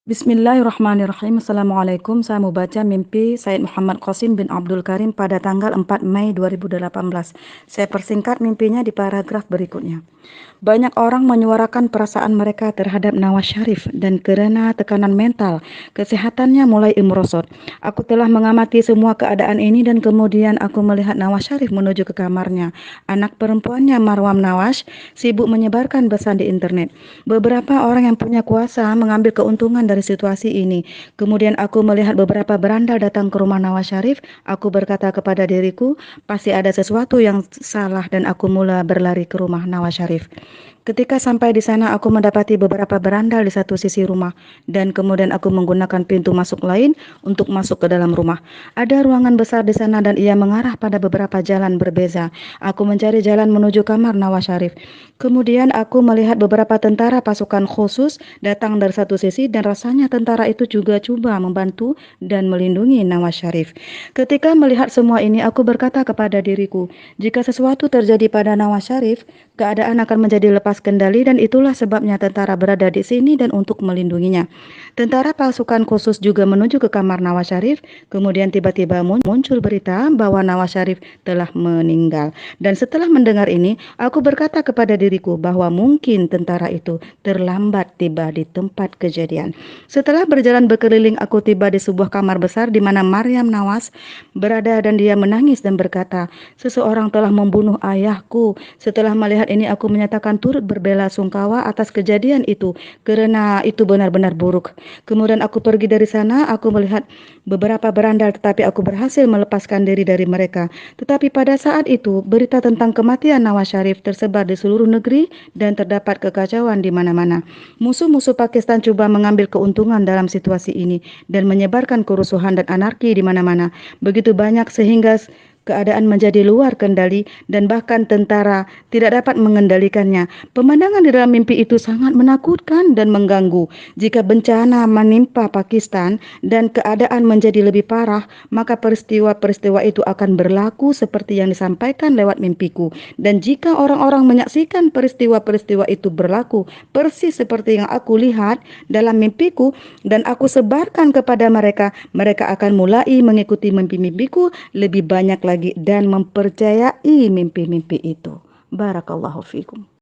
Bismillahirrahmanirrahim. Assalamualaikum. Saya mau baca mimpi Said Muhammad Qasim bin Abdul Karim pada tanggal 4 Mei 2018. Saya persingkat mimpinya di paragraf berikutnya. Banyak orang menyuarakan perasaan mereka terhadap Nawaz Sharif dan karena tekanan mental, kesehatannya mulai merosot. Aku telah mengamati semua keadaan ini dan kemudian aku melihat Nawaz Sharif menuju ke kamarnya. Anak perempuannya Marwam Nawaz sibuk menyebarkan pesan di internet. Beberapa orang yang punya kuasa mengambil keuntungan dari situasi ini. Kemudian aku melihat beberapa berandal datang ke rumah Nawaz Sharif. Aku berkata kepada diriku, pasti ada sesuatu yang salah dan aku mula berlari ke rumah Nawaz Sharif. Ketika sampai di sana, aku mendapati beberapa berandal di satu sisi rumah, dan kemudian aku menggunakan pintu masuk lain untuk masuk ke dalam rumah. Ada ruangan besar di sana dan ia mengarah pada beberapa jalan berbeza. Aku mencari jalan menuju kamar Nawaz Sharif. Kemudian aku melihat beberapa tentara pasukan khusus datang dari satu sisi dan rasanya tentara itu juga coba membantu dan melindungi Nawaz Sharif. Ketika melihat semua ini, aku berkata kepada diriku, jika sesuatu terjadi pada Nawaz Sharif, keadaan akan menjadi lepas kendali dan itulah sebabnya tentara berada di sini dan untuk melindunginya. Tentara pasukan khusus juga menuju ke kamar Nawaz Sharif, kemudian tiba-tiba muncul berita bahwa Nawaz Sharif telah meninggal. Dan setelah mendengar ini, aku berkata kepada diriku bahwa mungkin tentara itu terlambat tiba di tempat kejadian. Setelah berjalan berkeliling, aku tiba di sebuah kamar besar di mana Maryam Nawaz berada dan dia menangis dan berkata, seseorang telah membunuh ayahku. Setelah melihat ini, aku menyatakan turut berbela-sungkawa atas kejadian itu karena itu benar-benar buruk. Kemudian aku pergi dari sana, aku melihat beberapa berandal tetapi aku berhasil melepaskan diri dari mereka. Tetapi pada saat itu, berita tentang kematian Nawaz Sharif tersebar di seluruh negeri dan terdapat kekacauan di mana-mana. Musuh-musuh Pakistan coba mengambil keuntungan dalam situasi ini dan menyebarkan kerusuhan dan anarki di mana-mana. Begitu banyak sehingga keadaan menjadi luar kendali dan bahkan tentara tidak dapat mengendalikannya. Pemandangan di dalam mimpi itu sangat menakutkan dan mengganggu. Jika bencana menimpa Pakistan dan keadaan menjadi lebih parah, maka peristiwa-peristiwa itu akan berlaku seperti yang disampaikan lewat mimpiku. Dan jika orang-orang menyaksikan peristiwa-peristiwa itu berlaku persis seperti yang aku lihat dalam mimpiku dan aku sebarkan kepada mereka, mereka akan mulai mengikuti mimpi-mimpiku lebih banyak lagi dan mempercayai mimpi-mimpi itu. Barakallahu fikum.